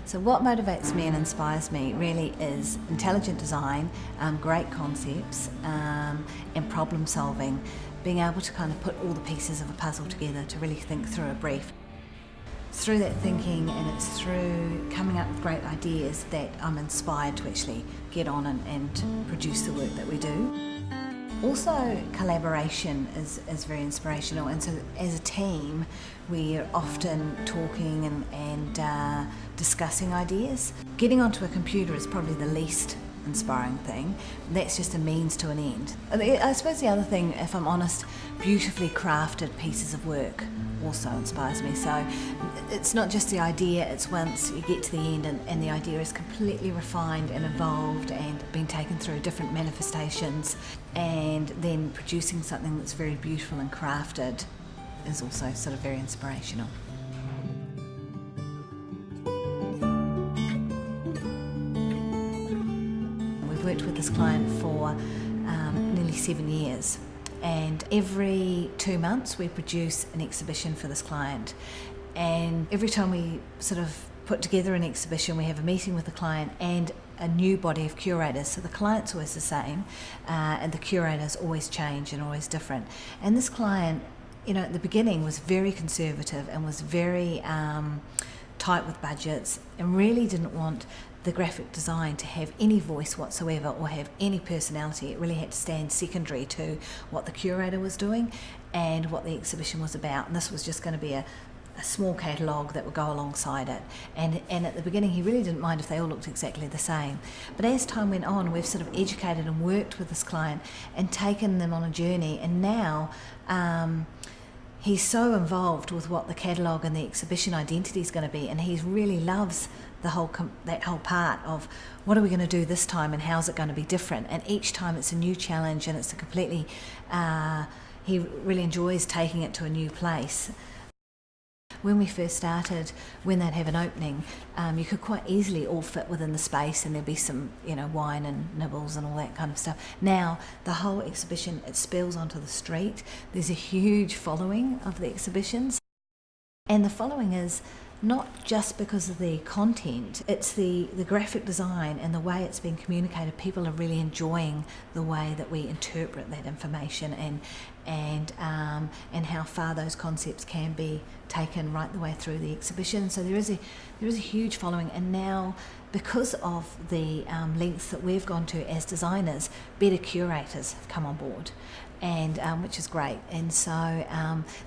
So what motivates me and inspires me really is intelligent design, great concepts, and problem solving, being able to kind of put all the pieces of a puzzle together to really think through a brief. It's through that thinking and it's through coming up with great ideas that I'm inspired to actually get on and produce the work that we do. Also, collaboration is very inspirational, and so as a team we're often talking and discussing ideas. Getting onto a computer is probably the least inspiring thing. That's just a means to an end. I suppose the other thing, if I'm honest, beautifully crafted pieces of work also inspires me. So it's not just the idea, it's once you get to the end and the idea is completely refined and evolved and been taken through different manifestations, and then producing something that's very beautiful and crafted is also sort of very inspirational. We've worked with this client for nearly 7 years. And every 2 months we produce an exhibition for this client, and every time we sort of put together an exhibition we have a meeting with the client and a new body of curators. So the client's always the same and the curators always change and always different. And this client, you know, at the beginning was very conservative and was very tight with budgets and really didn't want the graphic design to have any voice whatsoever or have any personality. It really had to stand secondary to what the curator was doing and what the exhibition was about. And this was just going to be a small catalogue that would go alongside it. And at the beginning he really didn't mind if they all looked exactly the same. But as time went on, we've sort of educated and worked with this client and taken them on a journey, and now he's so involved with what the catalogue and the exhibition identity is going to be, and he really loves that whole part of what are we going to do this time and how's it going to be different. And each time it's a new challenge and it's a completely, he really enjoys taking it to a new place. When we first started, when they'd have an opening, you could quite easily all fit within the space and there'd be some, you know, wine and nibbles and all that kind of stuff. Now, the whole exhibition, it spills onto the street. There's a huge following of the exhibitions. And the following is not just because of the content, it's the graphic design and the way it's being communicated. People are really enjoying the way that we interpret that information and how far those concepts can be taken right the way through the exhibition. So there is a huge following, and now because of the lengths that we've gone to as designers, better curators have come on board. And which is great, and so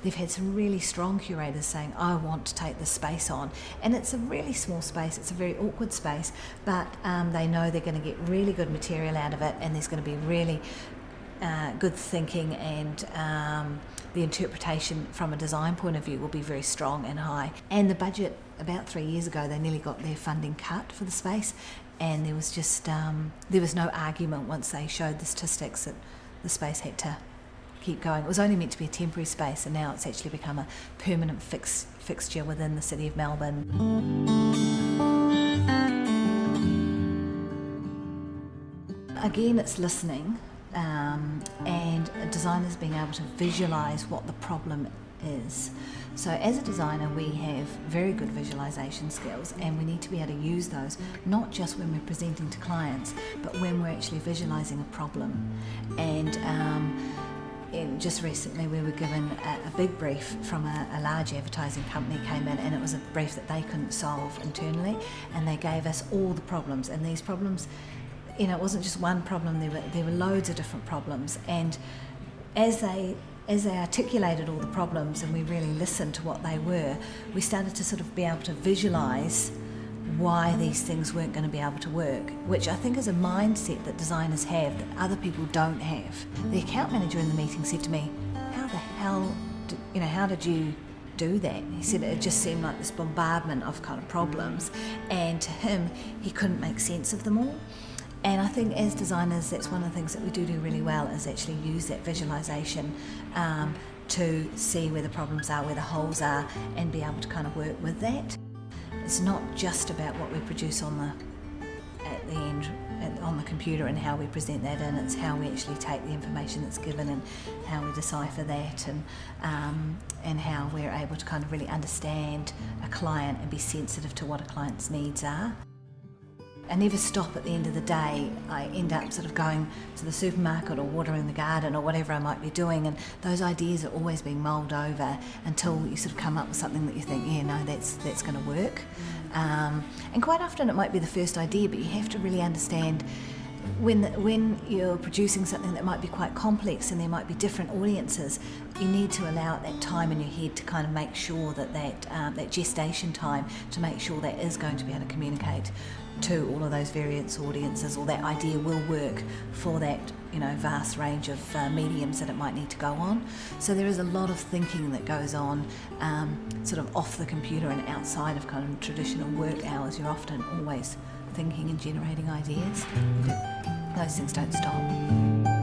they've had some really strong curators saying, I want to take this space on, and it's a really small space, it's a very awkward space, but they know they're going to get really good material out of it, and there's going to be really good thinking, and the interpretation from a design point of view will be very strong and high. And the budget, about 3 years ago, they nearly got their funding cut for the space, and there was just there was no argument once they showed the statistics that the space had to keep going. It was only meant to be a temporary space, and now it's actually become a permanent fixture within the city of Melbourne. Again, it's listening and designers being able to visualise what the problem is. So as a designer, we have very good visualisation skills, and we need to be able to use those, not just when we're presenting to clients, but when we're actually visualising a problem. And just recently we were given a big brief from a large advertising company came in, and it was a brief that they couldn't solve internally, and they gave us all the problems. And these problems, you know, it wasn't just one problem, there were loads of different problems. And as they articulated all the problems and we really listened to what they were, we started to sort of be able to visualise why these things weren't going to be able to work, which I think is a mindset that designers have that other people don't have. The account manager in the meeting said to me, how the hell, how did you do that? He said it just seemed like this bombardment of kind of problems, and to him, he couldn't make sense of them all. And I think as designers, that's one of the things that we do really well, is actually use that visualisation to see where the problems are, where the holes are, and be able to kind of work with that. It's not just about what we produce at the end on the computer. computer and how we present that in. It's how we actually take the information that's given and how we decipher that, and how we're able to kind of really understand a client and be sensitive to what a client's needs are. I never stop at the end of the day. I end up sort of going to the supermarket or watering the garden or whatever I might be doing, and those ideas are always being mulled over until you sort of come up with something that you think, yeah, no, that's going to work. And quite often it might be the first idea, but you have to really understand when you're producing something that might be quite complex and there might be different audiences, you need to allow that time in your head to kind of make sure that gestation time, to make sure that is going to be able to communicate to all of those various audiences, or that idea will work for that, vast range of mediums that it might need to go on. So there is a lot of thinking that goes on sort of off the computer and outside of kind of traditional work hours. You're often always thinking and generating ideas. Those things don't stop.